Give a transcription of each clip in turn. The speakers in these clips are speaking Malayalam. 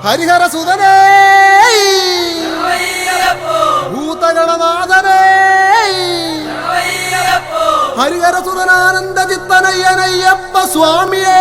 ഹരിഹരസുതനേ ഭൂതഗണനാഥനേ ഹരിഹരസുതനാനന്ദ ചിത്തനയ്യനയ്യപ്പ സ്വാമിയേ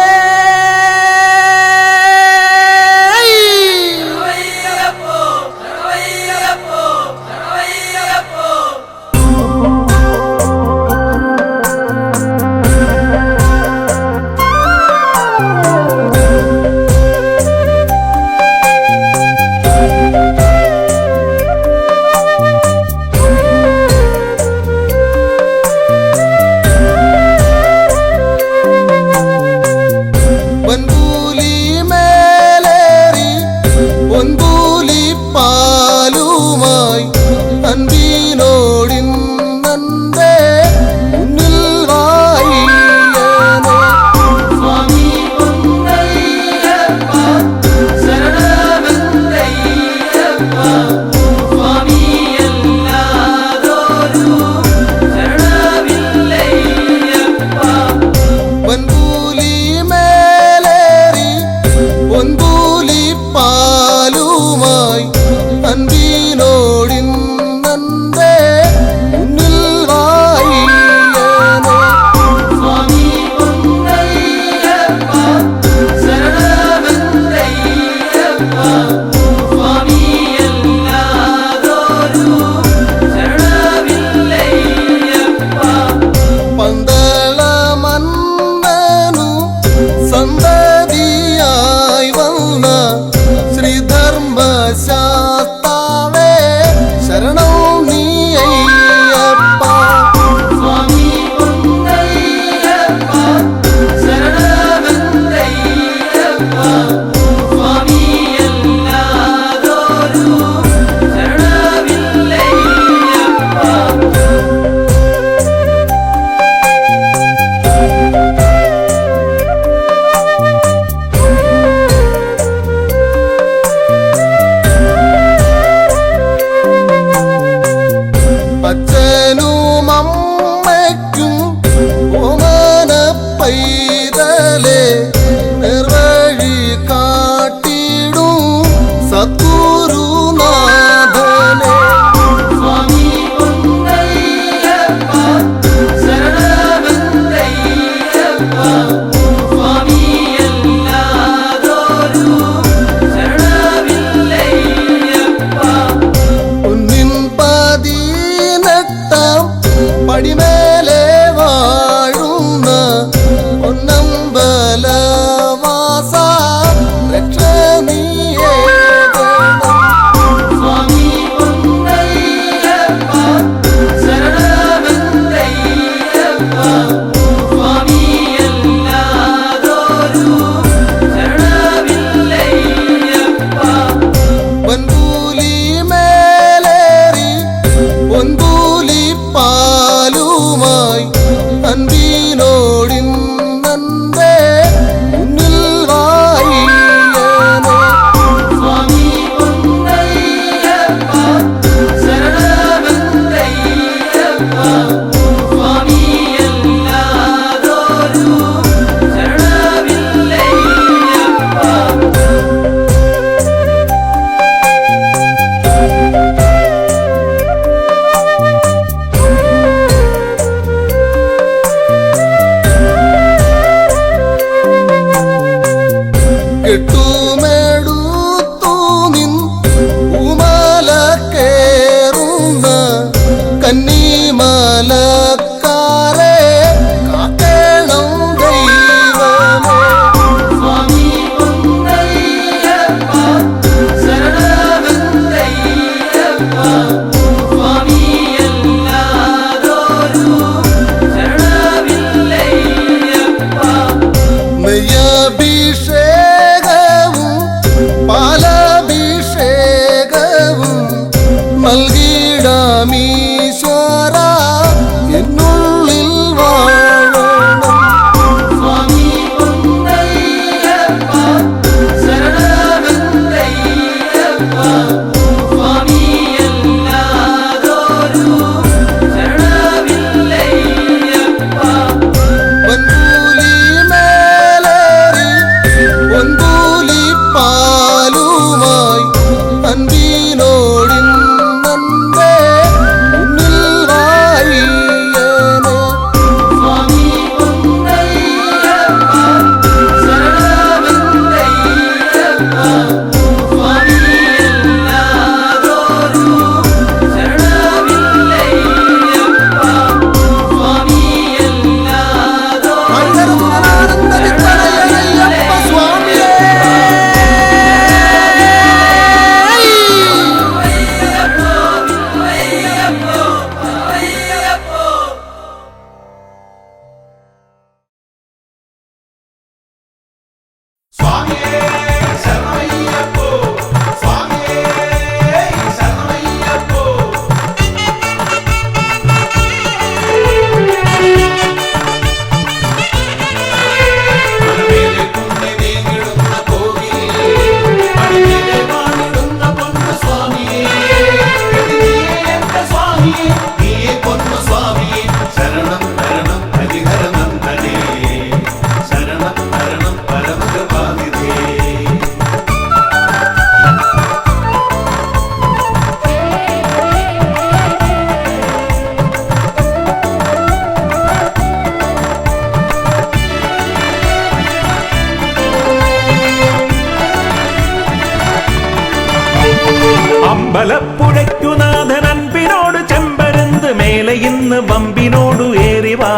അമ്പലപ്പുഴയ്ക്കുനാഥൻ അൻപിനോട് ചെമ്പരുന്ത് മേലെ ഇന്ന് വമ്പിനോടു ഏറിവാ.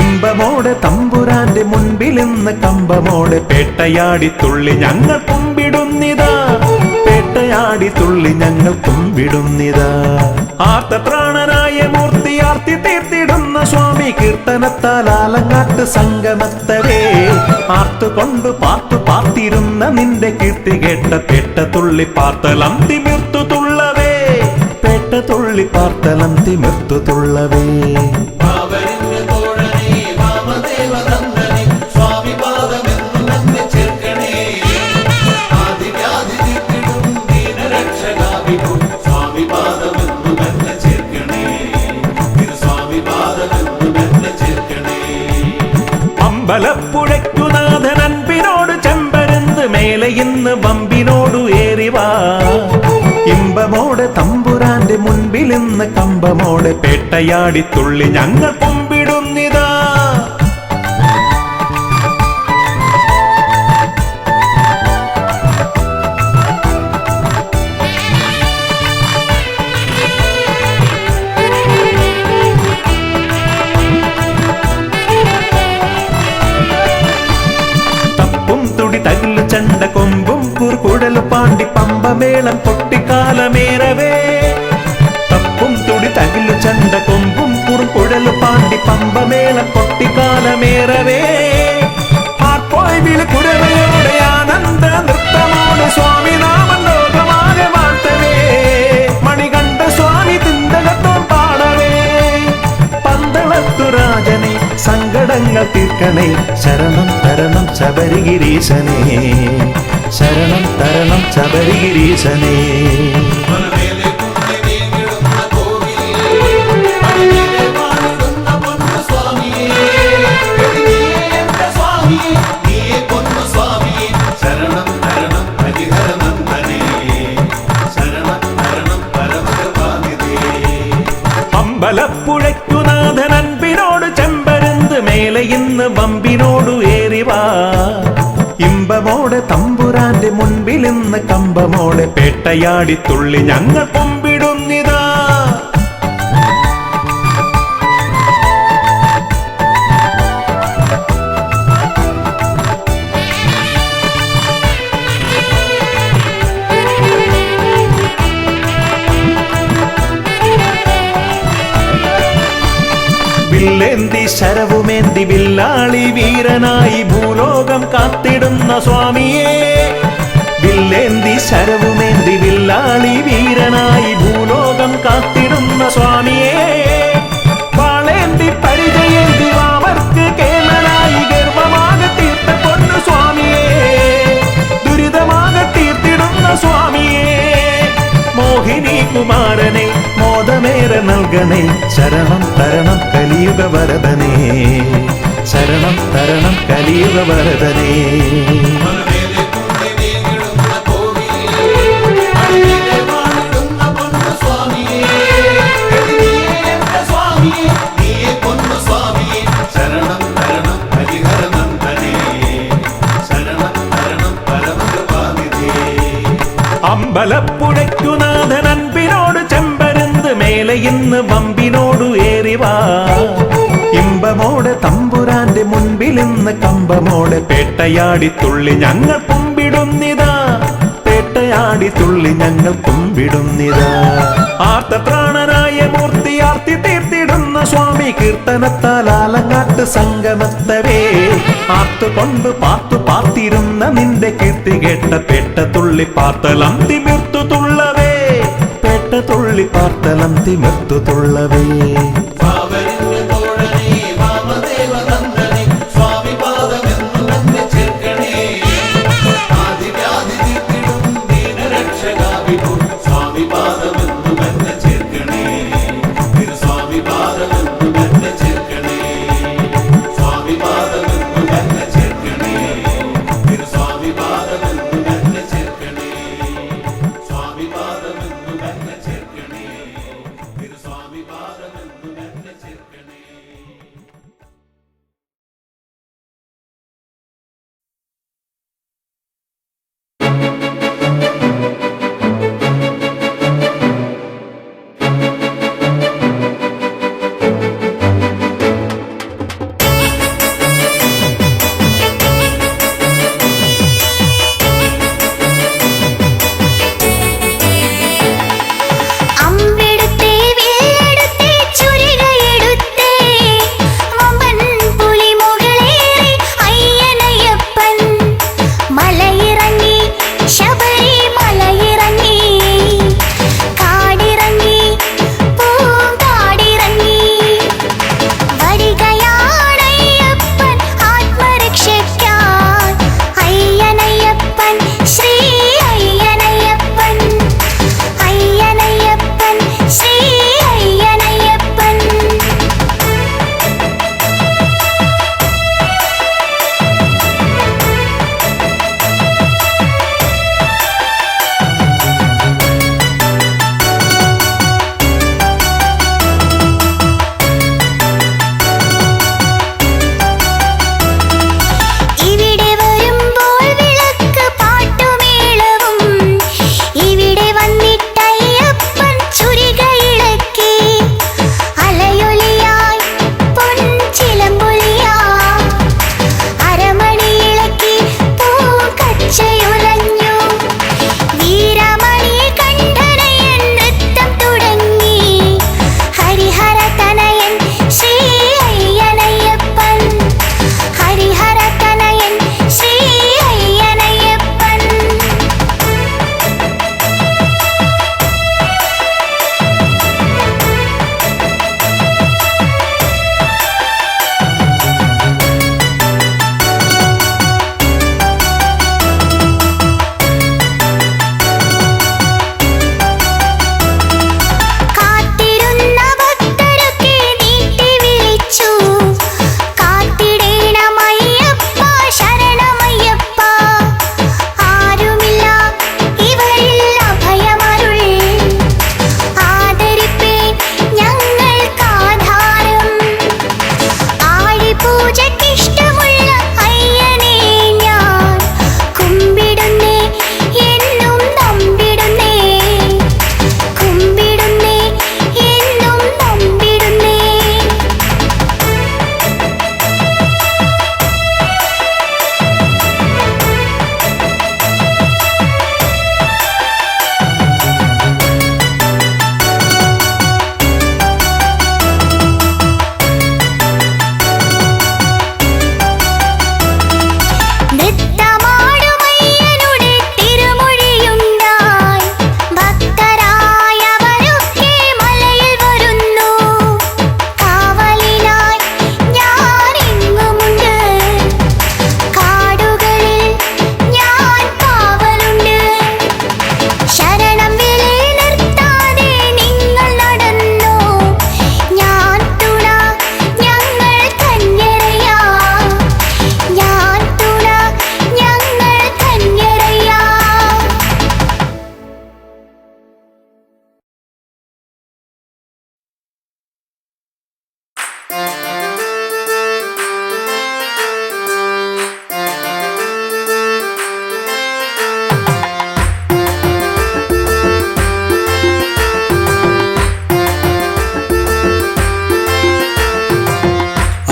ഇമ്പമോടെ തമ്പുരാന്റെ മുൻപിൽ ഇന്ന് കമ്പമോടെ പേട്ടയാടി തുള്ളി ഞങ്ങൾ കുമ്പിടുന്നിതാ. പേട്ടയാടി തുള്ളി ഞങ്ങൾ കുമ്പിടുന്നിതാ. ആർത്തപ്രാണനായ മൂർത്തി ആർത്തി തീർത്തിടുന്ന സ്വാമി കീർത്തനത്താൽ ആലങ്ങാട്ട് സംഗമത്തവേ. ആർത്തുകൊണ്ട് പാർത്തു പാർത്തിരുന്ന നിന്റെ കീർത്തി കേട്ട പേട്ട തുള്ളി പാർത്തലം തിമിർത്തു തുള്ളവേ. പേട്ട തുള്ളി പാർത്തലം തിമിർത്തു തുള്ളവേ. അമ്പലപ്പുഴയ്ക്കുനാഥൻ അൻപിനോട് ചെമ്പരുന്ത് മേലെ ഇന്ന് വമ്പിനോടു ഏറിവാ. ഇമ്പമോടെ തമ്പുരാന്റെ മുൻപിൽ ഇന്ന് കമ്പമോടെ പേട്ടയാടി തുള്ളി ഞങ്ങൾ കുമ്പിടുന്നിതാ. തകില് ചണ്ട കൊമ്പും കുറുകുഴൽ പാണ്ടി പമ്പമേളം പൊട്ടിക്കാലമേറവേ. തപ്പും തുടി തകില് ചണ്ട കൊമ്പും കുറുകുഴൽ പാണ്ടി പമ്പമേളം പൊട്ടിക്കാലമേറവേ. ആർപ്പോയി വിളിക്കുരവയോടെ ആനന്ദ നൃത്തമോടെ സ്വാമി നാമം ലോകമാകെ വാഴ്ത്തവേ. മണികണ്ഠ സ്വാമി തിന്തകത്തോം പാടവേ. പന്തളത്തു രാജനെ സങ്കടങ്ങൾ തീർക്കണേ. ശരണം തരണം ശബരിഗിരീശനേ. ശരണം തരണം ശബരിഗിരീശനേ. അമ്പലപ്പുഴയ്ക്കുനാഥൻ അൻപിനോട് ചെമ്പരുന്ത് മേലെ ഇന്ന് വമ്പിനോടു ഏറിവാ. ഇമ്പമോടെ തമ്പുരാന്റെ മുൻപിൽ ഇന്ന് കമ്പമോടെ പേട്ടയാടി തുള്ളി ഞങ്ങൾ കുമ്പിടുന്നിതാ. വില്ലേന്തി ശരവുമേന്തി വില്ലാളി വീരനായി ഭൂലോകം കാത്തിടുന്ന സ്വാമിയേ. വില്ലേന്തി ശരവുമേന്തി വില്ലാളി വീരനായി ഭൂലോകം കാത്തിടുന്ന സ്വാമിയേ. വാളേന്തി പരിചയേന്തി വാവർക്ക് കേമനായി ഗർവമാകെ തീർത്ത പൊന്നു സ്വാമിയേ. ദുരിതമാകെ തീർത്തിടുന്ന സ്വാമിയേ. മോഹിനി കുമാരനെ മോദമേറെ നൽകണേ. ശരണം തരണം കലിയുഗ വരദനേ. ശരണം തരണം കലിയുഗ വരദനേ. അമ്പലപ്പുഴയ്ക്കുനാഥൻ അൻപിനോട് ചെമ്പരുന്ത് മേലെ ഇന്ന് വമ്പിനോടു ഏറിവാ. ഇമ്പമോടെ തമ്പുരാന്റെ മുൻപിൽ ഇന്ന് കമ്പമോടെ പേട്ടയാടി തുള്ളി ഞങ്ങൾ കുമ്പിടുന്നിതാ. പേട്ടയാടി തുള്ളി ഞങ്ങൾ കുമ്പിടുന്നിതാ. ആർത്തപ്രാണനായ മൂർത്തി ആർത്തി തീർത്തിടുന്ന സ്വാമി കീർത്തനത്താൽ ആലങ്ങാട്ട് സംഗമത്തവേ. ആർത്തുകൊണ്ട് പാർത്തു പാർത്തിരുന്ന നിന്റെ കീർത്തി കേട്ട പേട്ട തുള്ളി പാർത്തലം തിമിർത്തു തുള്ളവേ. പേട്ട തുള്ളി പാർത്തലം തിമിർത്തു തുള്ളവേ. സ്വാമി പാദമെന്നു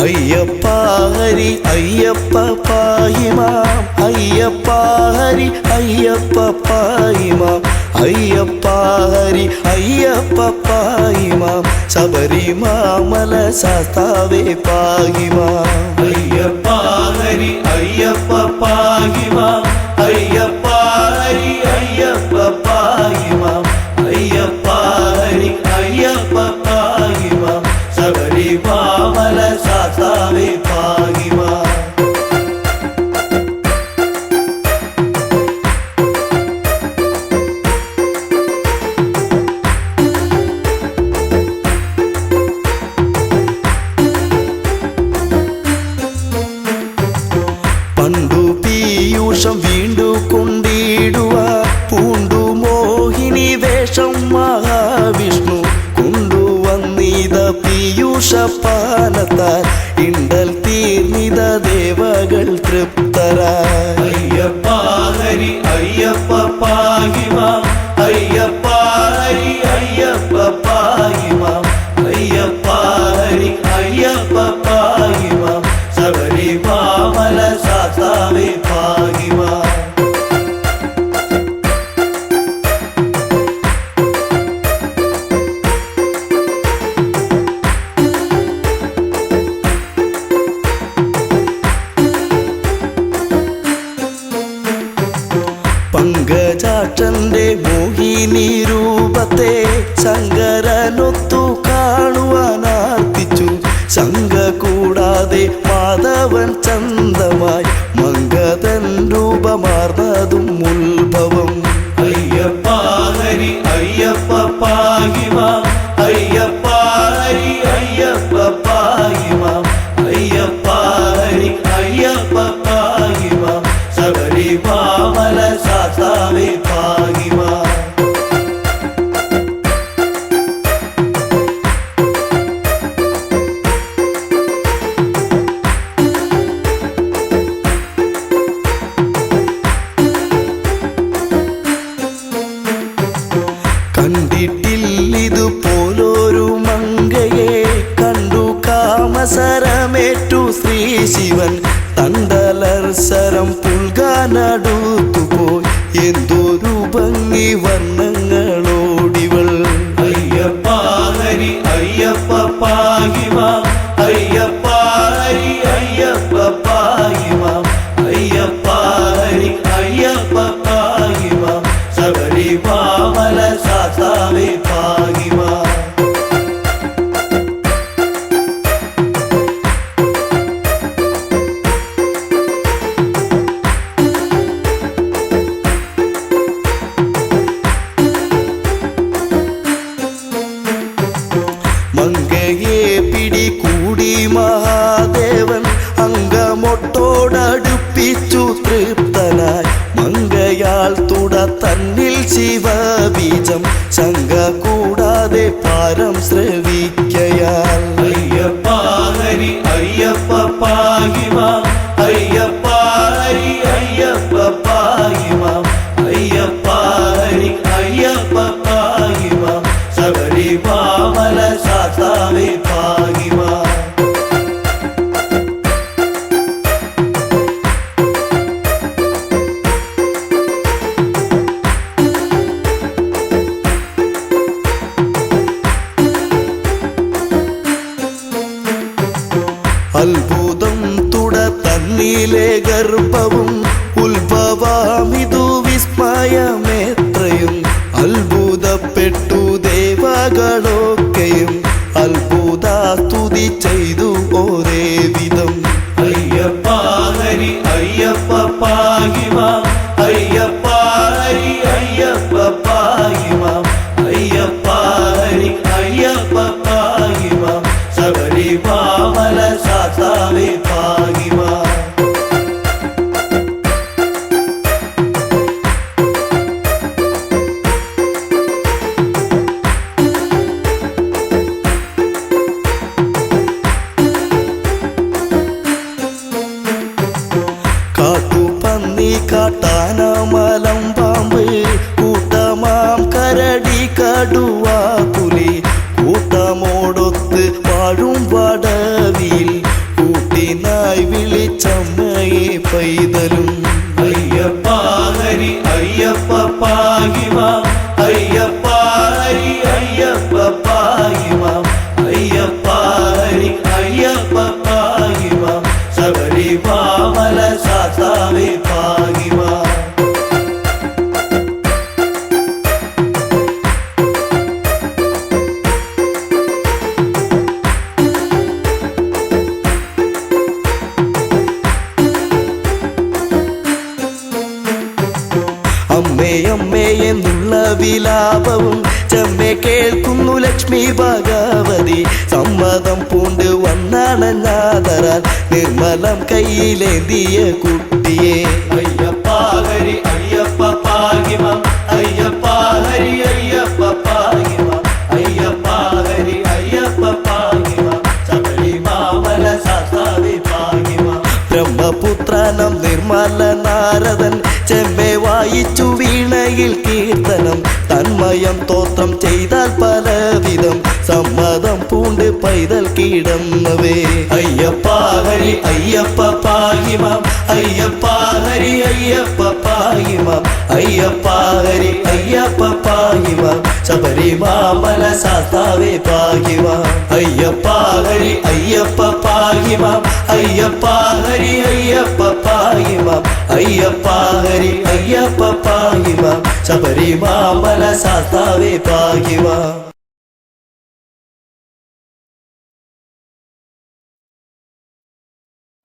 അയ്യപ്പ ഹരി അയ്യപ്പ പായിമാം അയ്യപ്പ ഹരി അയ്യപ്പ പായിമാം അയ്യപ്പ ഹരി അയ്യപ്പ പായിമാം ശബരിമാമല ശാസ്താവേ പായിമാം അയ്യപ്പ ഹരി അയ്യപ്പ പാഹിമാം അയ്യപ്പ ഹരി അയ്യപ്പ പാഹിമാം അയ്യപ്പ ഹരി അയ്യപ്പ പാഹിമാം ശബരിമാമല ശാസ്താവേ പാഹിമാം പണ്ടു പീയൂഷം വീണ്ടു കൊണ്ടിടുക പൂണ്ടു മോഹിനി വേഷം മഹാവിഷ്ണു കൊണ്ടുവന്നിത പീയൂഷപാനത്താൽ ഇണ്ടൽ തീർന്നിത ദേവകൾ തൃപ്തരായി അയ്യപ്പ ഹരി അയ്യപ്പ പാഹിമാം അയ്യപ്പ ഹരി അയ്യപ്പ പാഹിമാം അയ്യപ്പ ഹരി അയ്യപ്പ പാഹിമാം ശബരിമാമല ശാസ്താവേ പാഹിമാം പങ്കജാക്ഷന്റെ മോഹിനി രൂപത്തെ ശങ്കരനൊത്തു കാണുവാനാർത്തിച്ചു ശങ്ക കൂടാതെ മാധവൻ ചന്തമായി മംഗതൻ രൂപമാർന്നതും ഉത്ഭവം അയ്യപ്പ ഹരി അയ്യപ്പ പാഹിമാം അയ്യപ്പ ഹരി അയ്യപ്പ പാഹിമാം അയ്യപ്പ ഹരി അയ്യപ്പ പാഹിമാം ശബരിമാമല ശാസ്താവേ പാഹിമാം കണ്ടിട്ടില്ലിതുപോലൊരു മങ്കയെ കണ്ടു കാമസരമേറ്റു ശ്രീ ശിവൻ തണ്ടലർസരം പുൽകാനടുത്തുപോയി എന്തൊരു ഭംഗി വർണ്ണങ്ങളോടിവൾ അയ്യപ്പ ഹരി അയ്യപ്പ പാഹിമാം അയ്യപ്പ ഹരി അയ്യപ്പ പാഹിമാം അയ്യപ്പ ഹരി അയ്യപ്പ പാഹിമാം ശബരിമാമല ശാസ്താവേ പാഹിമാം മങ്കയെ പിടികൂടി മഹാദേവൻ അങ്കമൊട്ടോടടുപ്പിച്ചു തൃപ്തനായി മങ്കയാൾ തുട തന്നിൽ ശിവബീജം ശങ്ക കൂടാതെ പാരം ശ്രവിക്കയാൽ അയ്യപ്പ ഹരി അയ്യപ്പ പാഹിമാം അയ്യപ്പ ഹരി അയ്യപ്പ പാഹിമാം അയ്യപ്പ ഹരി അയ്യപ്പ പാഹിമാം ശബരിമാമല ശാസ്താവേ പാഹിമാം അത്ഭുതം തുട തന്നിലെ ഗർഭവും ഉത്ഭവാമിതു വിസ്മയമേത്രയും അത്ഭുതപ്പെട്ടു ദേവകളൊക്കെയും അത്ഭുത സ്തുതി ചെയ്തു ഒരേ വിധം അയ്യപ്പ ഹരി അയ്യപ്പ പാഹിമാം അയ്യപ്പ ഹരി അയ്യപ്പ പാഹിമാം അയ്യപ്പ ഹരി അയ്യപ്പ പാഹിമാം ശബരിമാമല ശാസ്താവേ പാഹിമാം കാട്ടുപന്നി കാട്ടാന മലം പാമ്പ് കൂട്ടമാം കരടി കടുവ പുലി കൂട്ടമോടൊത്ത് വാഴും വടവിൽ വിലാപവും ചെമ്മെ കേൾക്കുന്നു ലക്ഷ്മി ഭഗവതി. സമ്മതം പൂണ്ട് വന്നണഞ്ഞാതരാൻ നിർമ്മലം കയ്യിലേന്തിയ കുട്ടിയെ. അയ്യപ്പ ഹരി അയ്യപ്പ പാഹിമാം അയ്യപ്പ ഹരി അയ്യപ്പ പാഹിമാം അയ്യപ്പ ഹരി അയ്യപ്പ പാഹിമാം ശബരിമാമല ശാസ്താവേ പാഹിമാം. ബ്രഹ്മപുത്രനം നിർമ്മല നാരദൻ ചെമ്മെ വായിച്ചു വീണയിൽ കീർത്തനം. തന്മയം തോത്രം ചെയ്താൽ പലവിധം സമ്മതം പൂണ്ട് പൈതൽ കീടന്നവേ. അയ്യപ്പ ഹരി അയ്യപ്പ പാഹിമാം അയ്യപ്പ ഹരി അയ്യപ്പ പാഹിമാം അയ്യപ്പ ഹരി അയ്യപ്പ പാഹിമാം ശബരിമാമല ശാസ്താവേ പാഹിമാം. അയ്യപ്പ ഹരി അയ്യപ്പ പാഹിമാം അയ്യപ്പ ഹരി അയ്യപ്പ പാഹിമാം അയ്യപ്പ ഹരി അയ്യപ്പ പാഹിമാം ശബരിമാമല ശാസ്താവേ പാഹിമാം.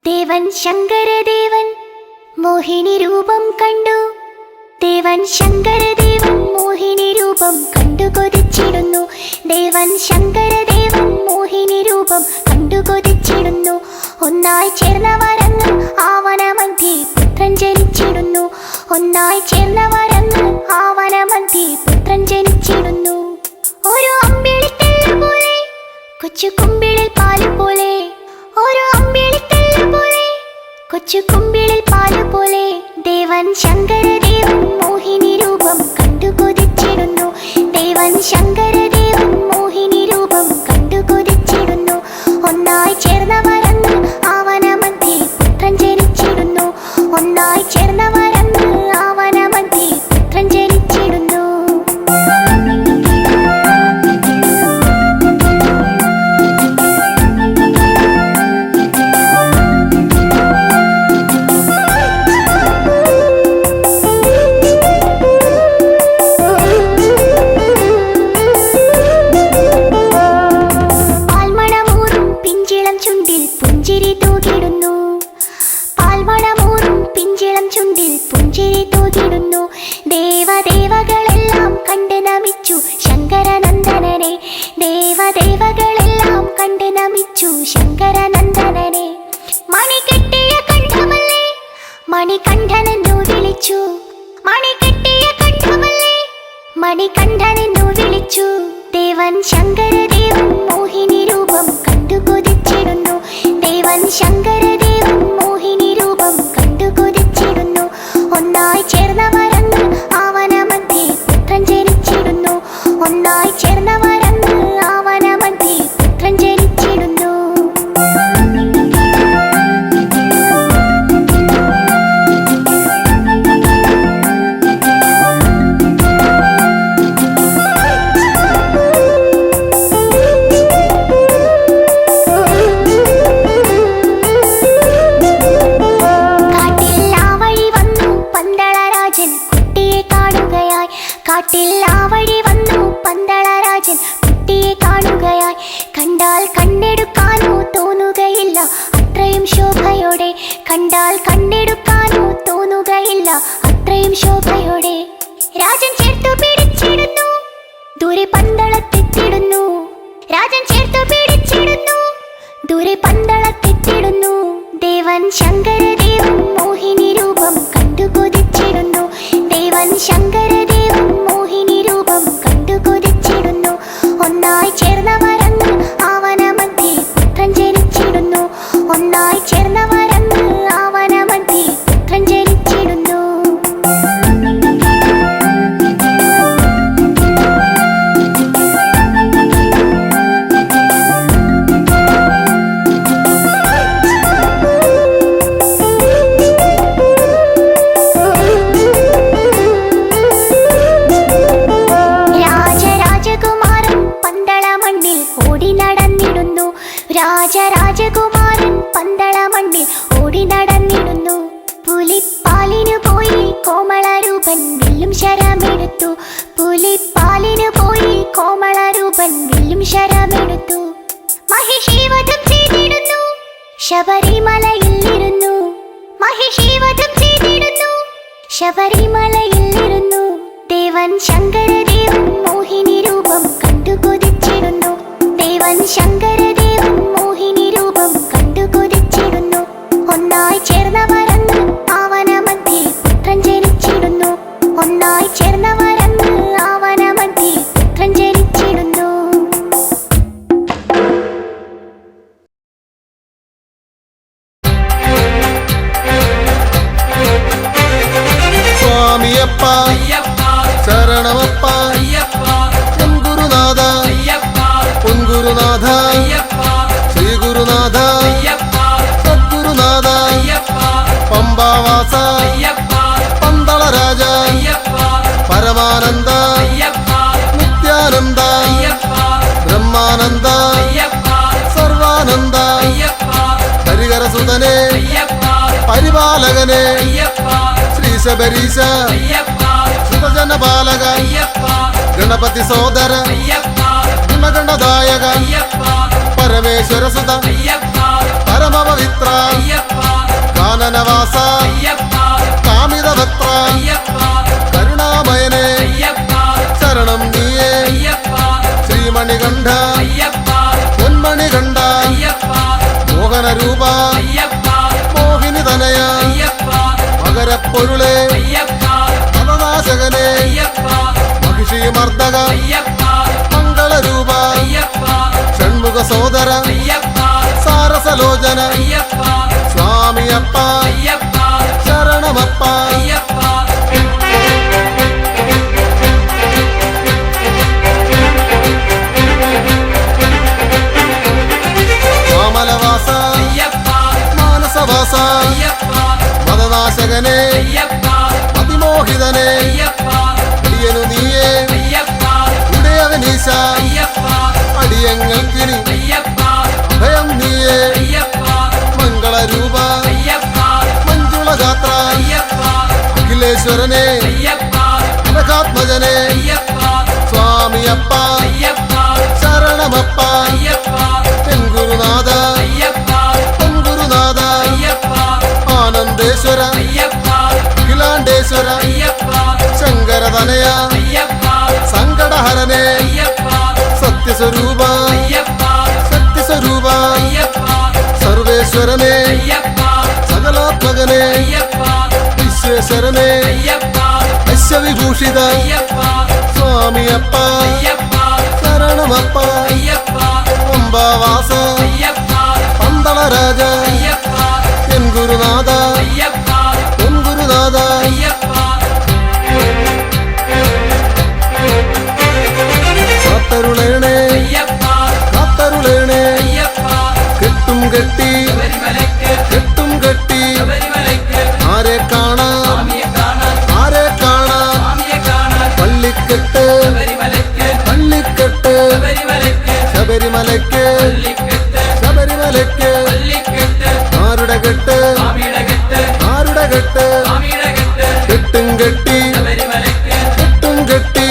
ദേവൻ ശങ്കരദേവൻ മോഹിനി രൂപം കണ്ടു. ദേവൻ ശങ്കരദേവൻ മോഹിനി രൂപം കണ്ടു കൊതിച്ചിടുന്നു. ദേവൻ ശങ്കരദേവൻ മോഹിനി രൂപം കണ്ടു കൊതിച്ചിടുന്നു. ഒന്നായി ചേർന്നവരങ്ങ് ആവനമധ്യേ പുത്രൻ ജനിച്ചിടുന്നു. ഒന്നായി ചേർന്നവരങ്ങ് ആവനമധ്യേ പുത്രൻ ജനിച്ചിടുന്നു. ഒരു അമ്പിളിത്തല്ല് പോലെ കൊച്ചു കുമ്പിളിൽ പാല് പോലെ. ഒരു അമ്പിളിത്തല്ല് പോലെ കൊച്ചു കുമ്പിളിൽ പാല് പോലെ. ദേവൻ ശങ്കരദേവൻ മോഹിനി രൂപം കണ്ടു കൊതിച്ചിടുന്നു. ദേവൻ ശങ്കരദേവൻ മോഹിനി രൂപം കണ്ടു കൊതിച്ചിടുന്നു. ഒന്നായി ചേർന്നവരങ്ങ് ആവനമധ്യേ പുത്രൻ ജനിച്ചിടുന്നു. ഒന്നായി ചേർന്നവരങ്ങ് ആവനമധ്യേ പുത്രൻ ജനിച്ചിടുന്നു. ദേവദേവകളെല്ലാം കണ്ട് നമിച്ചു ശങ്കരനന്ദനനെ. ദേവദേവകളെല്ലാം കണ്ട് നമിച്ചു ശങ്കരനന്ദനനെ. മണികെട്ടിയ കണ്ഠമല്ലേ മണികണ്ഠനെന്നു വിളിച്ചു. മണികെട്ടിയ കണ്ഠമല്ലേ മണികണ്ഠനെന്നു വിളിച്ചു. ദേവൻ ശങ്കരദേവൻ മോഹിനി രൂപം കണ്ടു കൊതിച്ചിടുന്നു. ദേവൻ ശങ്കരദേവൻ മോഹിനി രൂപം കണ്ടു കൊതിച്ചിടുന്നു. ഒന്നായി ചേർന്നവരങ്ങ് ആവനമധ്യേ പുത്രൻ ജനിച്ചിടുന്നു. ഒന്നായി ചേർന്നവരങ്ങ് ആവനമധ്യേ പുത്രൻ ജനിച്ചിടുന്നു. കാട്ടിൽ ആ വഴി വന്നു പന്തളരാജൻ കുട്ടിയെ കാണുകയായി. കണ്ടാൽ കണ്ടെടുക്കാനോ തോന്നുകയില്ല അത്രയും ശോഭയോടെ. കണ്ടാൽ കണ്ടെടുക്കാനോ തോന്നുകയില്ല അത്രയും ശോഭയോടെ. രാജൻ ചേർത്തു പിടിച്ചിടുന്നു ദൂരെ പന്തളത്തെത്തിടുന്നു. രാജൻ ചേർത്തു പിടിച്ചിടുന്നു ദൂരെ പന്തളത്തെത്തിടുന്നു. ദേവൻ ശങ്കരദേവൻ മോഹിനി രൂപം കണ്ടു കൊതിച്ചിടുന്നു. ദേവൻ ശങ്കരദേവൻ മോഹിനി രൂപം കണ്ടു കൊതിച്ചിടുന്നു. ഒന്നായി ചേർന്നവരങ്ങ് ആവനമധ്യേ പുത്രൻ ജനിച്ചിടുന്നു. ഒന്നായി ചേർന്നവരങ്ങ് ആവനമധ്യേ പുത്രൻ ജനിച്ചിടുന്നു. രാജരാജകുമാരൻ പന്തള മണ്ണിൽ ഓടി നടന്നിടുന്നു. പുലിപ്പാലിനു പോയി കോമളരൂപൻ വില്ലും ശരമെടുത്തു. പുലിപ്പാലിനു പോയി കോമളരൂപൻ വില്ലും ശരമെടുത്തു. മഹിഷീവധം ചെയ്തിടുന്നു ശബരിമലയിലിരുന്നു. മഹിഷീവധം ചെയ്തിടുന്നു ശബരിമലയിലിരുന്നു. ദേവൻ ശങ്കരദേവൻ മോഹിനി രൂപം കണ്ടു കൊതിച്ചിടുന്നു. ദേവൻ ശങ്കരദേവൻ മോഹിനി രൂപം കണ്ടു കൊതിച്ചിടുന്നു. ഒന്നായി ചേർന്നവരങ്ങ് ആവനമധ്യേ പുത്രൻ ജനിച്ചിടുന്നു. ഒന്നായി ചേർന്നവരങ്ങ് ആവനമധ്യേ പുത്രൻ ജനിച്ചിടുന്നു. സ്വാമിയപ്പ ശരണമപ്പ പൊൻഗുരുനാഥ പൊൻഗുരുനാഥ ശ്രീ ഗുരുനാഥ സദ്ഗുരുനാഥ പമ്പാവാസ പന്തളരാജ പരമാനന്ദ നിത്യാനന്ദ ബ്രഹ്മാനന്ദ സർവാനന്ദ ഹരിഹരസുതനെ പരിപാലകനെ ശ്രീ ശബരീശ സുതജനപാലക ഗണപതി സോദര ഗുണഗണദായക പരമേശ്വര സുത പരമപവിത്ര കാനനവാസ കാമിതഭക്ത കരുണാമയനെ ശരണം നീയേ ശ്രീമണികണ്ഠ പൊന്മണികണ്ഠ മോഹനരൂപ മോഹിനി തനയ മകരപ്പൊരുളെ പദനാശകനെ മഹിഷീമർദ്ദക മംഗളരൂപ ഷൺമുഖ സോദര സാരസലോചന സ്വാമിയപ്പ ശരണമപ്പ മാമലവാസ മാനസവാസ മദനാശകനെ അതിമോഹിതനെ അടിയനു നീയേ ഉടയവനീശ അടിയങ്ങൾക്കിനി അഭയം നീയേ മംഗളരൂപ മഞ്ജുളഗാത്ര അഖിലേശ്വരനെ അനഘാത്മജനെ സ്വാമിയപ്പ ശരണമപ്പ തെൻഗുരുനാഥ പൊൻഗുരുനാഥ ആനന്ദേശ്വര അഖിലാണ്ടേശ്വര ശങ്കരതനയ സങ്കടഹരനെ സത്യസ്വരൂപ സത്യസ്വരൂപ സർവേശ്വരനെ സകലാത്മകനെ വിശ്വേശ്വരനെ അശ്വവിഭൂഷിത സ്വാമിയപ്പ ശരണമപ്പ പമ്പാവാസ പന്തളരാജ എൻ ഗുരുനാഥ എൻ ഗുരുനാഥ കാത്തരുളേണേ കാത്തരുളേണേ കെട്ടും കെട്ടി കെട്ടും കെട്ടി ആരെ കാണാം ആരെ കാണാം പള്ളിക്കെട്ട് പള്ളിക്കെട്ട് ശബരിമലയ്ക്ക് ശബരിമലയ്ക്ക് ആരുടെ കെട്ട് ആരുടെ കെട്ട് കെട്ടും കെട്ടി കെട്ടും കെട്ടി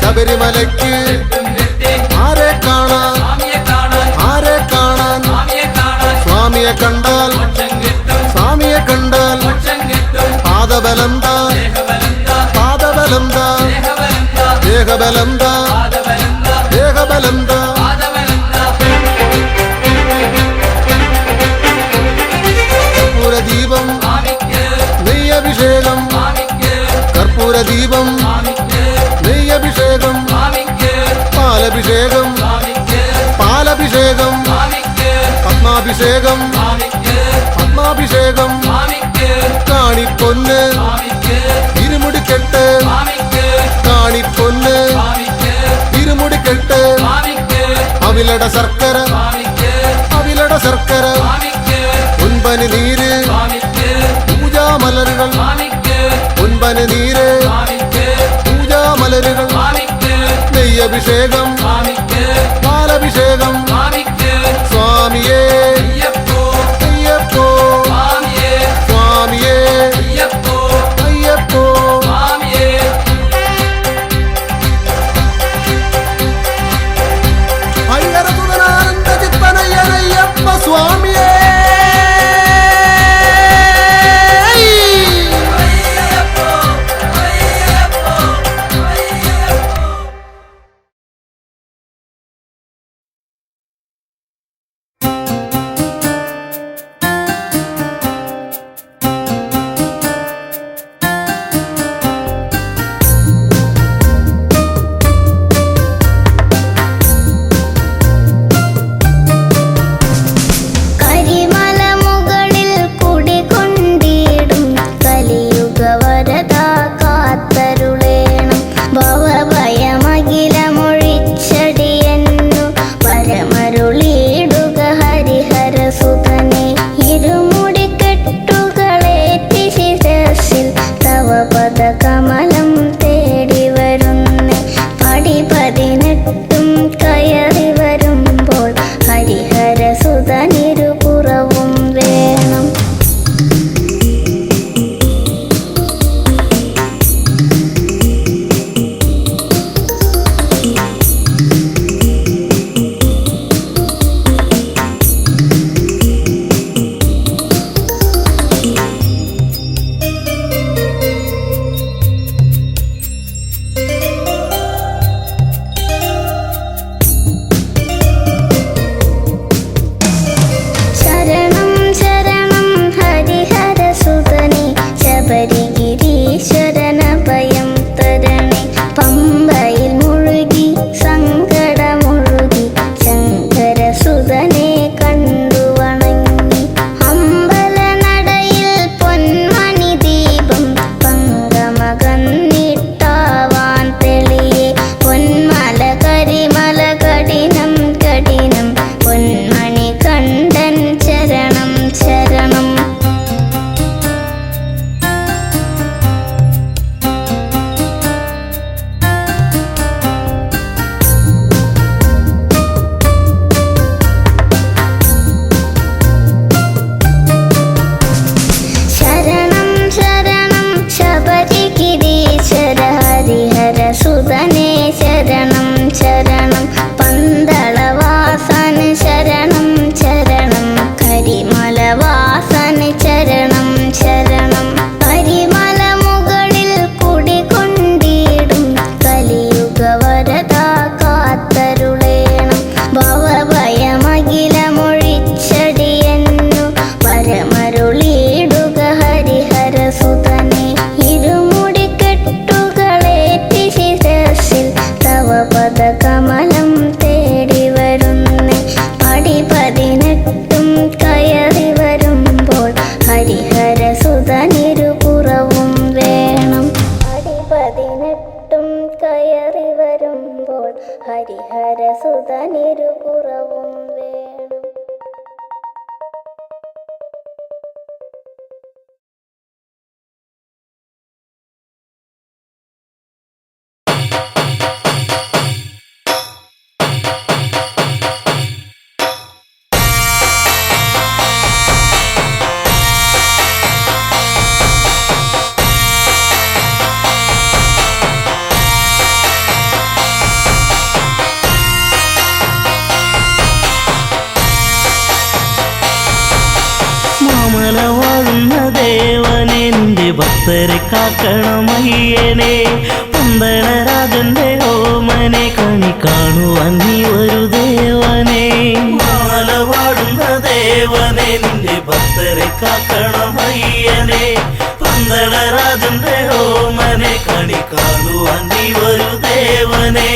ശബരിമലയ്ക്ക് ആരെ കാണാൻ ആരെ കാണാൻ സ്വാമിയെ കണ്ടാൽ സ്വാമിയെ കണ്ടാൽ പാദബലം താ പാദബലം താ ദേഹബലം താ ദേഹബലം താ കർപ്പൂരദീപം നെയ്യഭിഷേകം കർപ്പൂരദീപം നെയ്യഭിഷേകം പാലഭിഷേകം പാലഭിഷേകം പത്മാഭിഷേകം പത്മാഭിഷേകം കാണിപ്പൊന്ന് ഇരുമുടിക്കെട്ട് കാണിപ്പൊന്ന് ഇരുമുടിക്കെട്ട് അവിലട ശർക്കര അവിലട ശർക്കര ഉൻപനി നീര് പൂജാമലരുകൾ ഉൻപനി നീര് പൂജാമലരുകൾ നെയ്യഭിഷേകം പാലഭിഷേകം സ്വാമിയേ അയ്യപ്പോ സ്വാമിയേ അയ്യപ്പോ ഹരിഹരസുതനാനന്ദ ചിത്തനയ്യനയ്യപ്പ സ്വാമിയേ വാസന ചരണം ശരണം. പരിമല മുകളിൽ കുടികൊണ്ടിടും കലിയുഗ വരദ കാത്തരുളേണം. ഭവഭയമഖിലമൊഴിച്ചടിയെന്നു പരമരുളിയിടുക ഹരിഹര സുതനെ. ഇരുമുടിക്കെട്ടുകളേറ്റി ശിരസിൽ തവ പദകമലം തേടി വരുന്നേ. പടി 18 കയറി വരുമ്പോൾ ഹരിഹര സുതനിരുപുറവും വേണം. പടി 18 കയറി വരുമ്പോൾ ഹരിഹര സുതനിരുപുറവും വേണം. മാമല വാഴുന്ന ദേവനെന്റെ ഭക്തരെ കാക്കണമയ്യനെ. പന്തളരാജന്റെ ഓമനെ കണി കാണുവാൻ നീ ഒരു ദേവനെ. മാമല വാഴുന്ന ദേവനെ നിന്റെ ഭക്തരെ കാക്കണമയ്യനെ. പന്തളരാജന്റെ ഓമനെ കണി കാണുവാൻ നീ ഒരു ദേവനെ.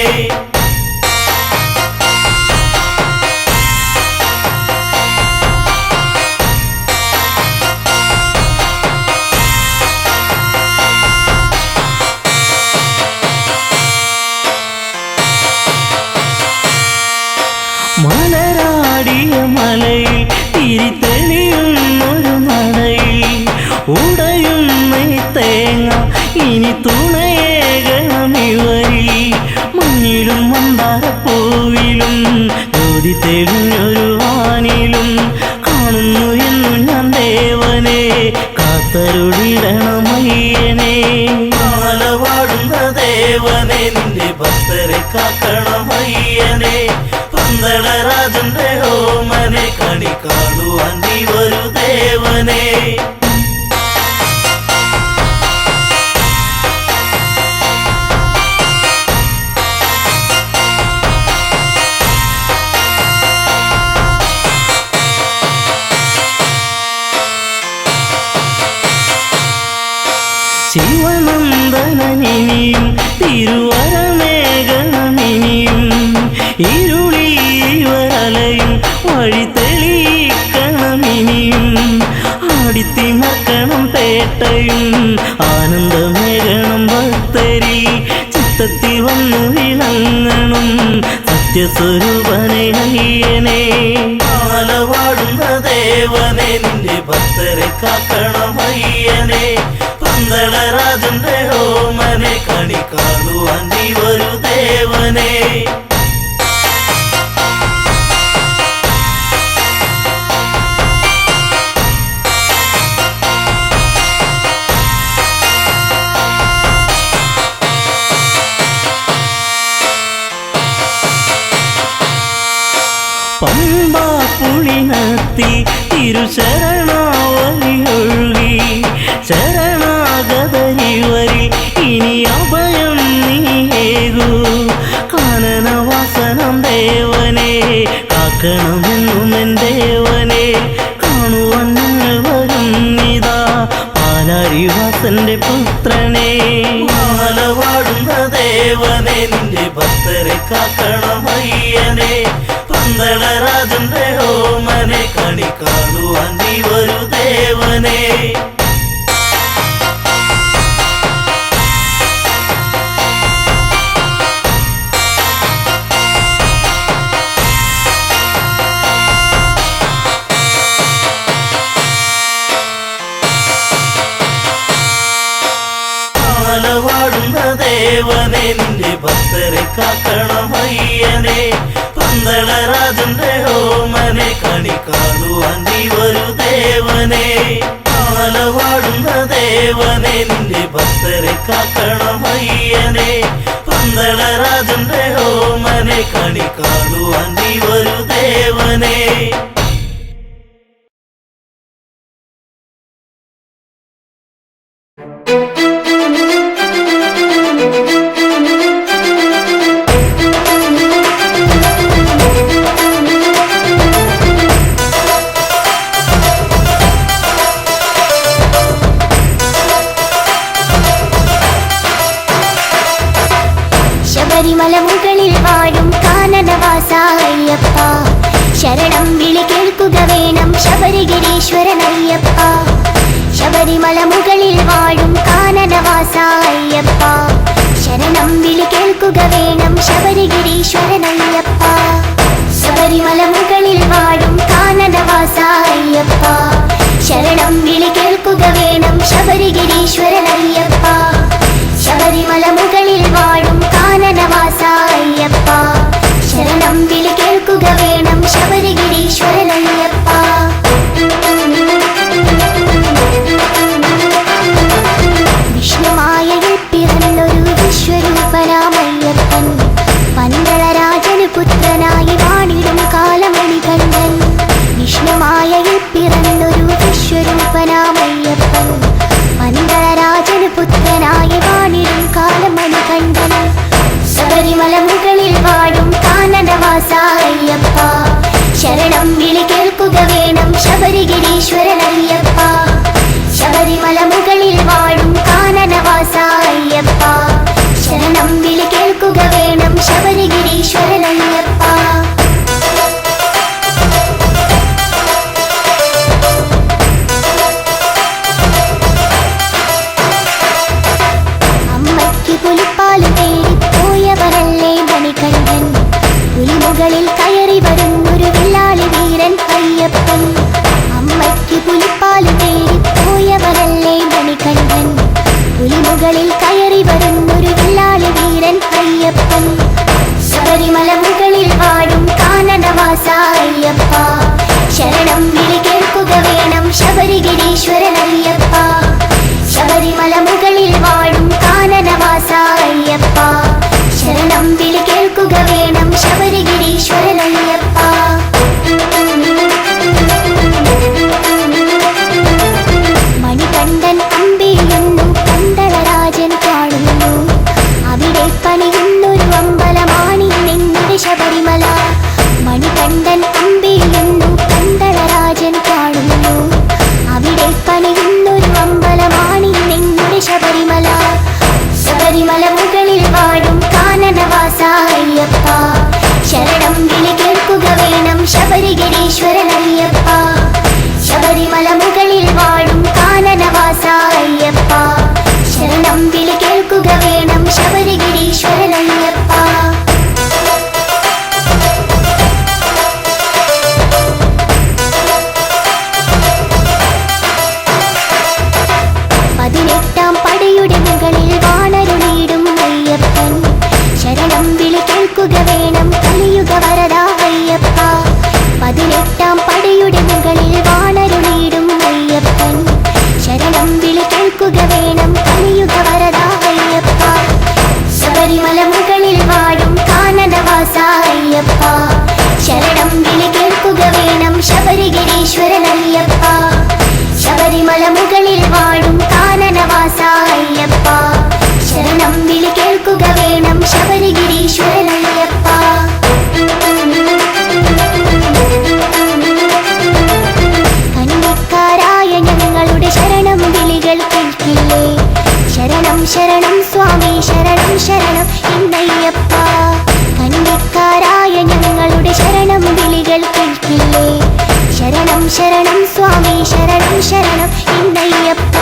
മലരാടിയ മലയിൽ തിരിതെളിയുന്നൊരു നടയിൽ ഉടയുന്ന തേങ്ങ ഇനി തുണയേകണമിവരിൽ. മഞ്ഞിലും മന്ദാരപ്പൂവിലും ജ്യോതി തെളിഞ്ഞൊരു വാനിലും കാണുന്നു എന്നു ഞാൻ ദേവനെ. കാത്തരുളിടണമയ്യനെ. മാല വാഴുന്ന ദേവനെ നിന്റെ ഭക്തരെ കാക്കണമയ്യനെ. പന്തളരാജന്റെ ഓമനെ കണി കാണുവാൻ നീ ഒരു ദേവനെ. ശിവനന്ദനനിയും തിരുവരമേഘനമിനിയും ഇരുളിവരലയും വഴി തെളിയിക്കണമിനിയും. ആടിത്തിമർക്കണം പേട്ടയും ആനന്ദമേകണം ഭക്തരി. ചിത്തത്തിൽ വന്നു വിളങ്ങണം സത്യസ്വരൂപനെ അയ്യനെ. മാല വാഴുന്ന ദേവനെ നിന്റെ ഭക്തരെ കാക്കണമയ്യനെ. പന്തളരാജന്റെ ഓമനെ കണി കാണുവാൻ നീ ഒരു ദേവനെ. പമ്പാ പുളിനത്തി തിരുശരണാവലി ഒഴുകി ശരണാഗതരിവരി ഇനി അഭയം നീയേകൂ. കാനനവാസനം ദേവനെ കാക്കണമെന്നും എൻ ദേവനെ. കാണുവാൻ ഞങ്ങൾ വരുന്നിതാ പാലാരിവാസന്റെ പുത്രനെ. മാല വാഴുന്ന ദേവനെ നിന്റെ ഭക്തരെ കാക്കണമയ്യനെ. പന്തളരാജന്റെ ഓമനെ കണി കാണുവാൻ നീ ഒരു ദേവനെ. മാല വാഴുന്ന ദേവനെ നിന്റെ ഭക്തരെ കാക്കണമയ്യനെ. പന്തളരാജന്റെ ഓമനെ കണി കാണുവാൻ നീ ഒരു ദേവനെ. മാല വാഴുന്ന ദേവനെ നിന്റെ ഭക്തരെ കാക്കണമയ്യനെ. പന്തളരാജന്റെ ഓമനെ കണി കാണുവാൻ നീ ഒരു ദേവനെ. ശബരിമല മുകളിൽ വാഴും കാനനവാസ അയ്യപ്പ ശരണം വിളി കേൾക്കുക വേണം ശബരിഗിരീശ്വരൻ അയ്യപ്പ ശബരിമല മുകളിൽ വാഴും കാനനവാസ അയ്യപ്പ ശരണം വിളി കേൾക്കുക വേണം ശബരിഗിരീശ്വരൻ അയ്യപ്പ ശബരിമല മുകളിൽ വാഴും കാനനവാസ അയ്യപ്പ ശരണം വിളി കേൾക്കുക വേണം ശബരിഗിരീശ്വരൻ അയ്യപ്പ ശബരിമല മുകളിൽ വാഴും കാനനവാസ അയ്യപ്പ ശരണം വിളി കേൾക്കുക വേണം ശബരിഗിരീശ്വരൻ അയ്യപ്പ വിഷ്ണുമായയിൽ പിറന്നൊരു വിശ്വരൂപനാമയ്യപ്പൻ പന്തളരാജന് പുത്രനായി വാണിടും കാലമണികണ്ഠൻ വിഷ്ണുമായയിൽ പിറന്നൊരു വിശ്വരൂപനാമയ്യപ്പൻ പന്തളരാജന് പുത്രനായി വാണിടും കാലമണികണ്ഠൻ ശബരിമല മുകളിൽ വാഴും കാനനവാസ അയ്യപ്പ ശരണം വിളി കേൾക്കുക വേണം ശബരിഗിരീശ്വരൻ അയ്യപ്പ ശബരിമല മുകളിൽ വാഴും കാനനവാസ അയ്യപ്പ ശരണം വിളി കേൾക്കുക വേണം ശബരിഗിരീശ്വരൻ അയ്യപ്പ അമ്മയ്ക്ക് പുലിപ്പാല് തേടി പോയവരല്ലേ മണികണ്ഠൻ പുലിമുകളിൽ കയറി വരുന്നൊരു വില്ലാളി വീരൻ അയ്യപ്പൻ അമ്മയ്ക്ക് പുലിപ്പാല് തേടി പോയവരല്ലേ മണികണ്ഠൻ പുലിമുകളിൽ കയറി വരുന്നൊരു വില്ലാളി വീരൻ അയ്യപ്പൻ ശബരിമല മുകളിൽ വാഴും കാനനവാസ അയ്യപ്പ ശരണം വിളി കേൾക്കുക വേണം ശബരിഗിരീശ്വരൻ അയ്യപ്പ ശബരിമല മുകളിൽ വാഴും കാനനവാസ അയ്യപ്പ ശരണം വിളി കേൾക്കുക വേണം ശബരിഗിരീശ്വരൻ അയ്യപ്പ മണികണ്ഠൻ അമ്പിയുന്നു പന്തളരാജൻ കാണുന്നു അവിടെ പണിയുന്നൊരു അമ്പലമാണി നിങ്ങളുടെ ശബരിമല മണികണ്ഠൻ അമ്പിയുന്നു പന്തളരാജൻ കാണുന്നു അവിടെ പണിയുന്നൊരു അമ്പലമാണി നിങ്ങളുടെ ശബരിമല ശബരിമല മുകളിൽ വാഴും കാനനവാസ അയ്യപ്പ ശരണം വിളി കേൾക്കുക വേണം ശബരിഗിരീശ്വരൻ അയ്യപ്പ ശബരിമല മുകളിൽ വാഴും കാനനവാസ അയ്യപ്പ ശരണം വിളി കേൾക്കുക വേണം ശബരിഗിരീശ്വരൻ അയ്യപ്പ പതിനെട്ടാം പടയുടെ മുകളിൽ വാണരുളിയിടും അയ്യപ്പൻ ശരണം വിളി കേൾക്കുക വേണം കലിയുഗ വരദ അയ്യപ്പ പതിനെട്ടാം പടയുടെ മുകളിൽ വാണരുളിയിടും അയ്യപ്പൻ ശരണം വിളി കേൾക്കുക വേണം കലിയുഗ വരദ അയ്യപ്പ ശബരിമല മുകളിൽ വാഴും കാനനവാസ അയ്യപ്പ ശരണം വിളി കേൾക്കുക വേണം ശബരിഗിരീശ്വരൻ അയ്യപ്പ ശബരിമല മുകളിൽ വാഴും കാനനവാസ അയ്യപ്പ ശരണം വിളി കേൾക്കുക വേണം ശബരിഗിരീശ്വരൻ അയ്യപ്പ കന്നിക്കാരായ ഞങ്ങളുടെ ശരണം വിളികൾ കേൾക്കില്ലേ ശരണം ശരണം സ്വാമി ശരണം ശരണം എന്നയ്യപ്പ കന്നിക്കാരായ ഞങ്ങളുടെ ശരണം വിളികൾ കേൾക്കില്ലേ ശരണം ശരണം സ്വാമി ശരണം ശരണം എന്നയ്യപ്പ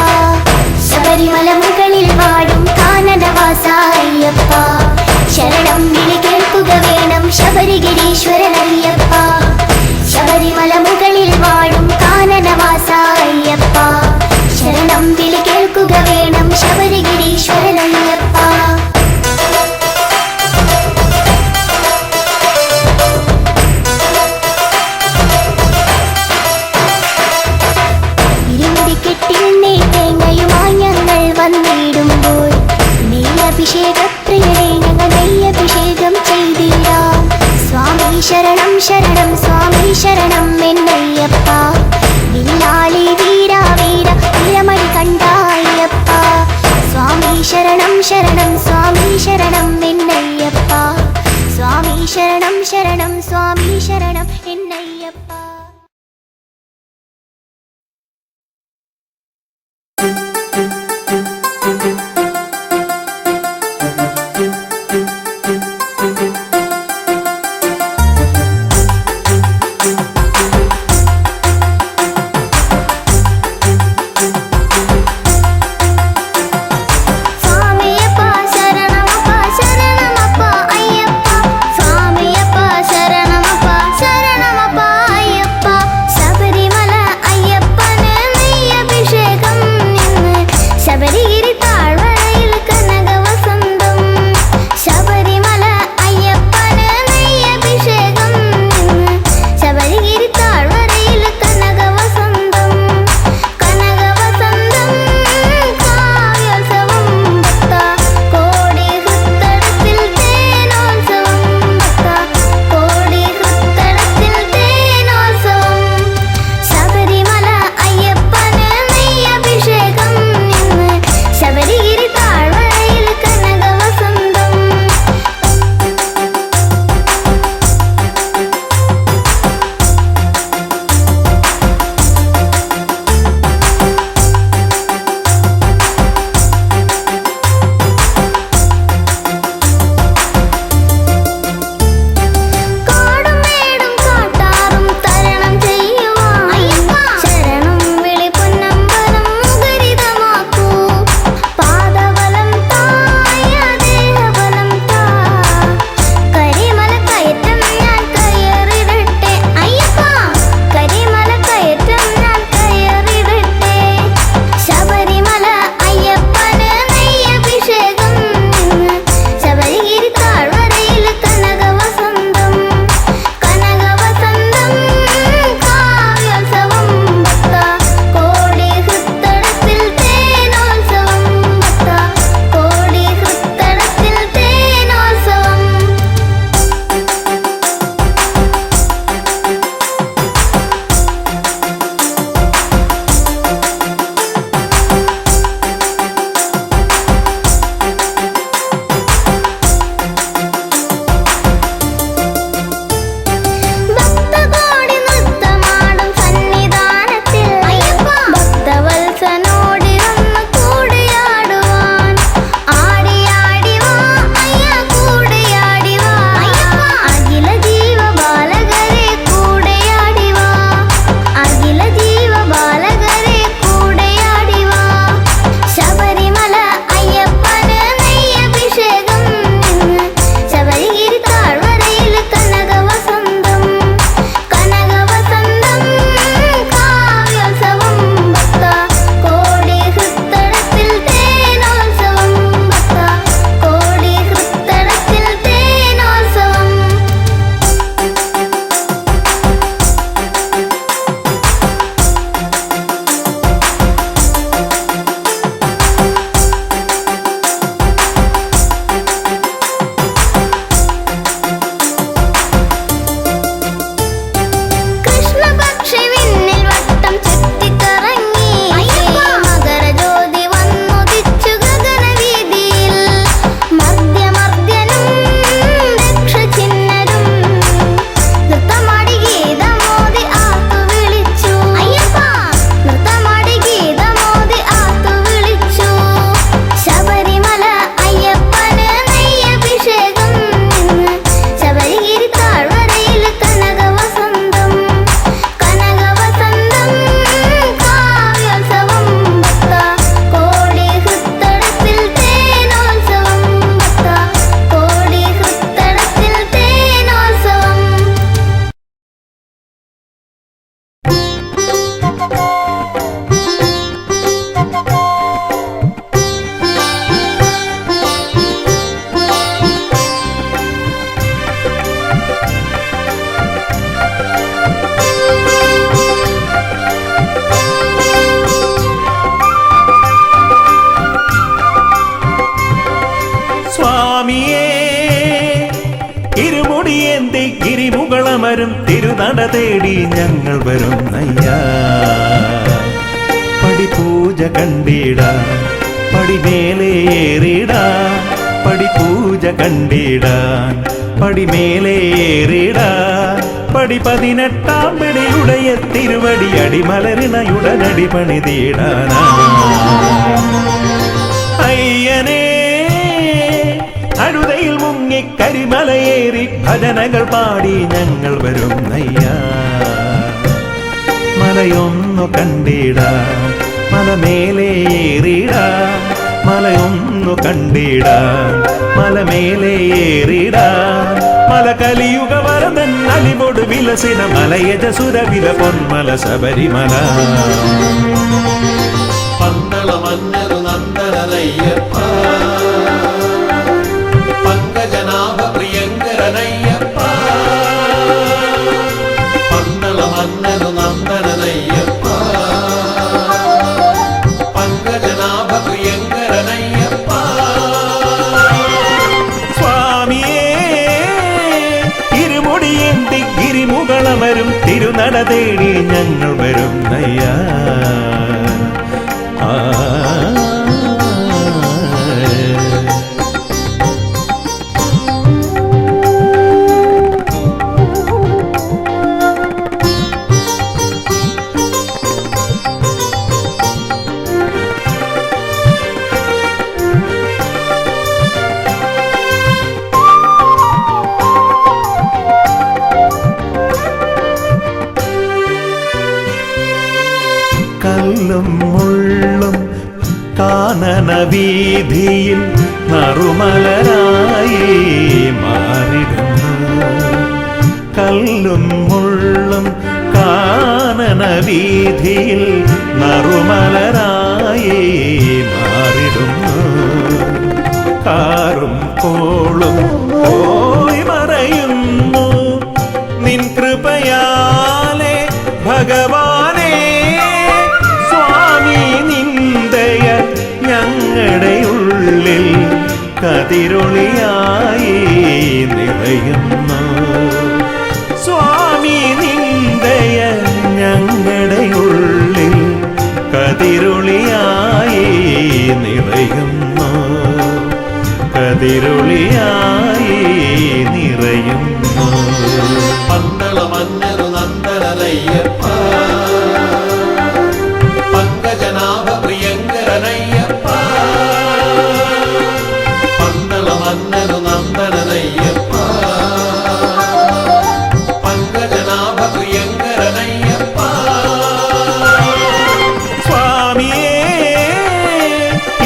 ശബരിമല മുകളിൽ വാഴും കാനനവാസ അയ്യപ്പ ശരണം വിളി കേൾക്കുക വേണം ശബരിഗിരീശ്വരൻ അയ്യപ്പ ശബരിമല മുകളിൽ വാഴും കാനനവാസ അയ്യപ്പ ശരണം വിളി കേൾക്കുക വേണം ശബരിഗിരീശ്വരൻ അയ്യപ്പ വന്നിടുമ്പോൾ നെയ്യഭിഷേകപ്രിയനെ ഞങ്ങൾ നെയ്യഭിഷേകം ചെയ്തിടാം സ്വാമി ശരണം ശരണം സ്വാമി ശരണം എന്നയ്യപ്പ വില്ലാളി വീര വീര വീരമണി കണ്ട അയ്യപ്പ സ്വാമി ശരണം ശരണം സ്വാമി ശരണം എന്നയ്യപ്പ സ്വാമി ശരണം ശരണം സ്വാമി ശരണം എന്നയ്യപ്പ തേടി ഞങ്ങൾ വരുന്നയ്യാ. പടിപൂജ കണ്ടിടാ പടിമേലേറിടാ, പടിപൂജ കണ്ടിടാൻ പടിമേലേറിടാ. പടി 18 പടിയുടയ തിരുവടി അടിമലരിണയുടനടി പണിതീടാനാ. അയ്യനേ അഴുതയിൽ മുങ്ങി കരിമലയേറി ഭജനകൾ പാടി ഞങ്ങൾ വരുന്നയ്യാ. മലയൊന്നു കണ്ടിടാ മലമേലേറിടാ, മലയൊന്നു കണ്ടിടാ മലമേലേറിടാ. മല കലിയുഗ വരദൻ അലിവോട് വിലസിന മലയജസുരവില പൊന്മല ശബരിമല. പന്തള മന്നരു നന്ദനയ്യപ്പ, പങ്കജനാഭ പ്രിയങ്കരനയ്യപ്പ. പന്തള മന്നരു നന്ദനയ്യപ്പ, പങ്കജനാഭ പ്രിയങ്കരനയ്യപ്പ. സ്വാമിയേ ഇരുമുടിയേന്തി ഗിരിമുകളമരും തിരുനട തേടി ഞങ്ങൾ വരുന്നയ്യാ. കല്ലും മുള്ളും കാനന വീതിയിൽ നറുമലരായി മാറിടുന്നു. കല്ലും മുള്ളും കാനന വീതിയിൽ നറുമലരായി മാറിടുന്നു. കാറും കോളും പോയി മറയുന്നു നിൻ കൃപയാലെ ഭഗവാനേ. സ്വാമി നിന്ദയ ഞങ്ങളുടെ ഉള്ളിൽ കതിരൊളിയായി നിറയുന്നു. സ്വാമി നിന്ദയ ഞങ്ങളുടെ ഉള്ളിൽ കതിരൊളിയായി നിറയുന്നു, കതിരൊളിയായി നിറയുന്നു. പന്തള മന്നരു നന്ദനയ്യപ്പ, പങ്കജനാഭ പ്രിയങ്കരനയ്യപ്പ. പന്തള മന്നരു നന്ദനയ്യപ്പ, പങ്കജനാഭ പ്രിയങ്കരനയ്യപ്പ. സ്വാമിയേ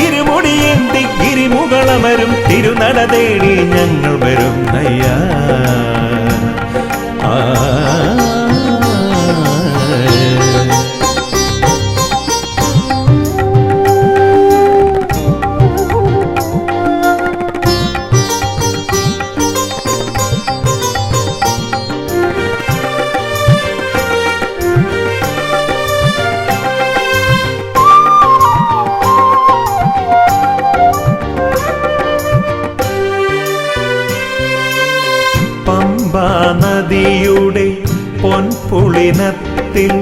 ഇരുമുടിയേന്തി ഗിരിമുകളമരും തിരുനട തേടി ഞങ്ങൾ വരുന്നയ്യാ. നദിയുടെ പൊൻപുളിനത്തിൽ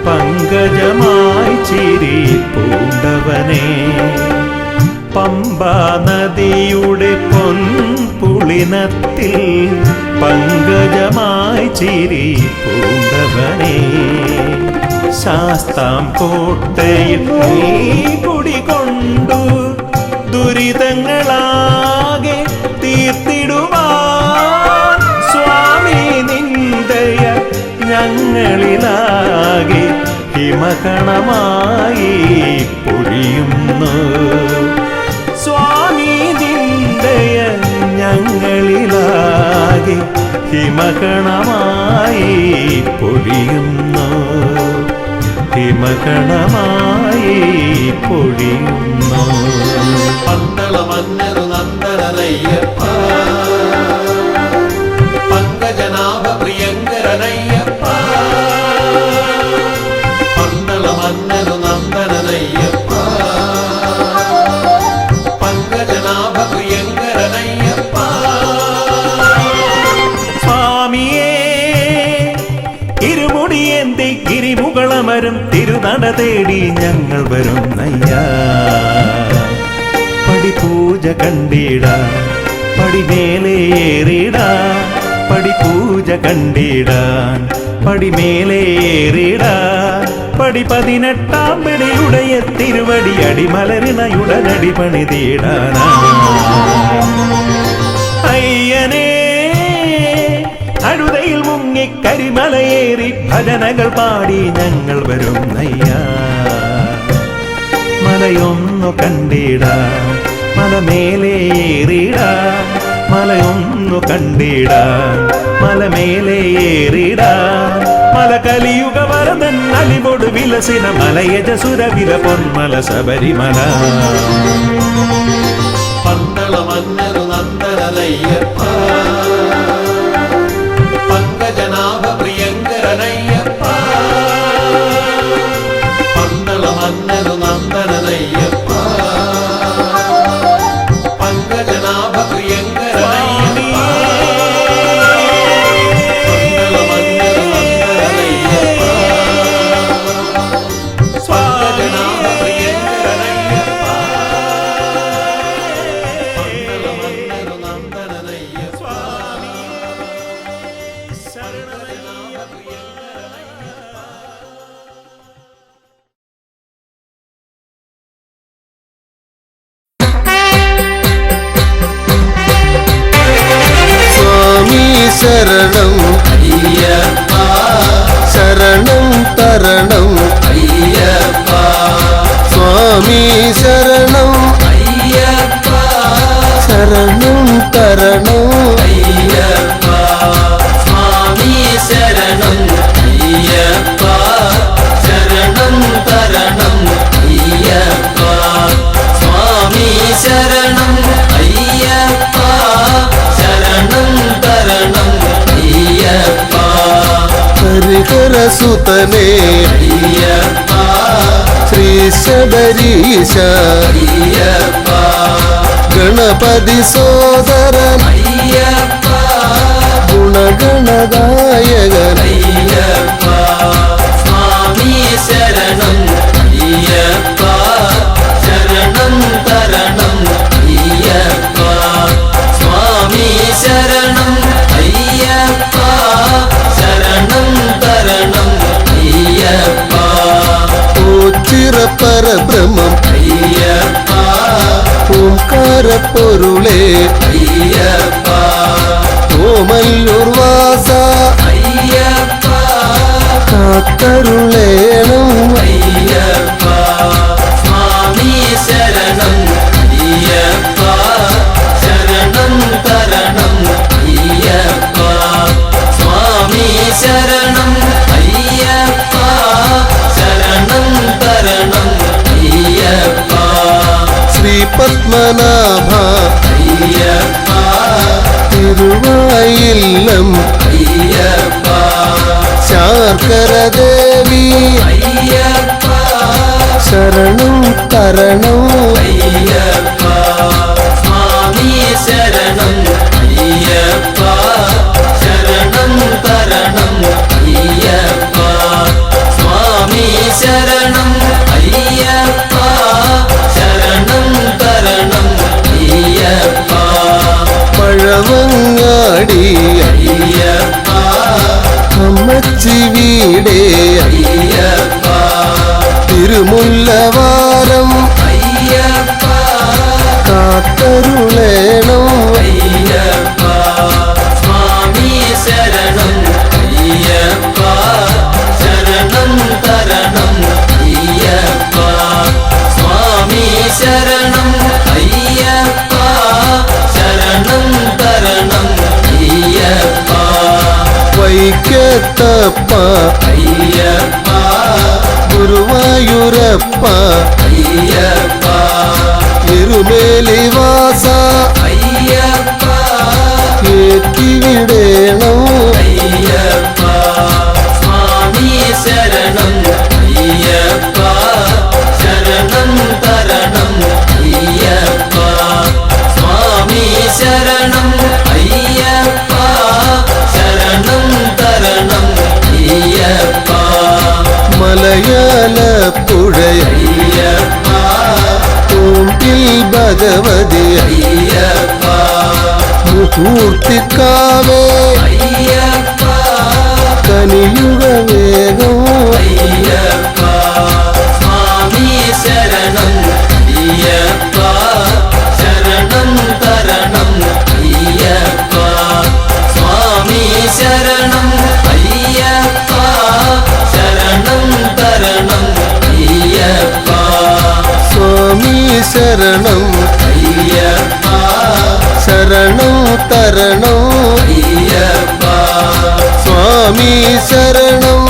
പങ്കജമായി ചിരി പൂണ്ടവനെ. പമ്പാ നദിയുടെ പൊൻപുളിനത്തിൽ പങ്കജമായി ചിരി പൂണ്ടവനെ. ശാസ്താം കോട്ടയിൽ നീ കുടികൊണ്ടു ദുരിതങ്ങളാകെ തീർത്തിടുവാൻ. സ്വാമി നിന്ദയ ഞങ്ങളിലാകെ ഹിമകണമായി പൊഴിയുന്നു. സ്വാമി നിന്ദയ ഞങ്ങളിലാകെ ഹിമകണമായി പൊഴിയുന്നു, ഹിമകണമായി പൊഴിയുന്നു. പന്തള മന്നരു നന്ദനയ്യപ്പ, പങ്കജനാഭ പ്രിയങ്കരനയ്യപ്പ. പന്തള മന്നരു നന്ദനയ്യപ്പ, പങ്കജനാഭ പ്രിയങ്കരനയ്യപ്പ. സ്വാമിയേ തേടി ഞങ്ങൾ വരുന്നയ്യ. പടിപൂജ കണ്ടിടാ പടിമേലേറിടാ പടിപൂജ കണ്ടിടാൻ പടിമേലേറിടാ പടി 18 പടിയുടയ തിരുവടി അടിമലരിണയുടനടി പണിതീടാനാ. അയ്യനേ അഴുതയിൽ മുങ്ങി കരിമലയേറി ഭജനകൾ പാടി ഞങ്ങൾ വരുന്നയ്യ. മലയൊന്നു കണ്ടിടാ മലമേലേറിടാ മലയൊന്നു കണ്ടിടാ മലമേലേറിടാ മല കലിയുഗ വരദൻ അലിവോട് വിലസിന മലയജസുരവില പൊന്മല ശബരിമല. പന്തള മന്നരു നന്ദനയ്യപ്പ പങ്കജനാഭ പ്രിയങ്കരനയ്യപ്പ. പന്തള മന്നരു നന്ദനയ്യപ്പ പങ്കജനാഭ പ്രിയങ്കരനയ്യപ്പ. പന്തള മന്നരു നന്ദനയ്യപ്പ പങ്കജനാഭ പ്രിയങ്കരനയ്യപ്പ. പന്തള മന്നരു നന്ദനയ്യപ്പ പങ്കജനാഭ പ്രിയങ്കരനയ്യപ്പ. സ്വാമി ശരണം അയ്യപ്പ ശരണം തരണം അയ്യപ്പ സ്വാമി ശരണം അയ്യപ്പ ശരണം തരണം അയ്യപ്പ. സ്വാമി ശരണം അയ്യപ്പ ശരണം തരണം അയ്യപ്പ. സ്വാമി ശരണം അയ്യപ്പ ശരണം തരണം അയ്യപ്പ. ഹരിഹരസുതനേ അയ്യപ്പ ശ്രീ ശബരീശ അയ്യപ്പ ഗണപതി സോദരൻ അയ്യപ്പ ഗുണഗണദായകൻ അയ്യപ്പ. സ്വാമി ശരണം അയ്യപ്പ ശരണം തരണം അയ്യപ്പ. സ്വാമി ശരണം അയ്യപ്പ ശരണം തരണം അയ്യപ്പ. ഓച്ചിറപ്പരബ്രഹ്മം അയ്യപ്പ ഓംകാര പൊരുളേ അയ്യപ്പ ഓമല്ലൂർ വാസ അയ്യപ്പ കാത്തരുളേണം അയ്യപ്പ. സ്വാമി ശരണം അയ്യപ്പ ശരണം തരണം അയ്യപ്പ. സ്വാമി ശരണം അയ്യപ്പ ശരണം തരണം അയ്യപ്പ. ശ്രീ പത്മനാഭ അയ്യപ്പ തിരുവായില്ലം അയ്യപ്പ ശാർക്കര ദേവി അയ്യപ്പ ശരണം തരണം അയ്യപ്പ. സ്വാമി ശരണം അയ്യപ്പ ശരണം തരണം അയ്യപ്പ. സ്വാമി ശരണം അയ്യപ്പ ശരണം തരണം അയ്യപ്പ. പഴവങ്ങാടി അയ്യപ്പ അമ്മച്ചി വീടേ അയ്യപ്പ തിരുമുല്ലവാരം അയ്യപ്പ കാത്തരുളേണം അയ്യപ്പ. സ്വാമി ശരണം അയ്യപ്പ ശരണം തരണം അയ്യപ്പ. സ്വാമി ശരണം അയ്യപ്പ ശരണം തരണം അയ്യപ്പ. വൈക്കത്തപ്പ അയ്യപ്പ ഗുരുവായൂരപ്പ അയ്യപ്പ എരുമേലി വാസ അയ്യപ്പ ഏറ്റിവിടേണം അയ്യപ്പ. സ്വാമി ശരണം അയ്യപ്പ ശരണം തരണം അയ്യപ്പ. സ്വാമി ശരണം അയ്യപ്പ ശരണം തരണം അയ്യപ്പ. മലയാ അമ്പലപ്പുഴയ അയ്യപ്പ തോട്ടിൽ ഭഗവതി അയ്യപ്പ മുഹൂർത്തിക്കാവേ അയ്യപ്പ കനിയുക വേഗം അയ്യപ്പ സ്വാമി ശരണം അയ്യപ്പ ശരണം തരണം അയ്യപ്പ സ്വാമി ശരണം അയ്യപ്പ ശരണം തരണം അയ്യപ്പ സ്വാമി ശരണം അയ്യപ്പ ശരണം തരണം അയ്യപ്പ സ്വാമി ശരണം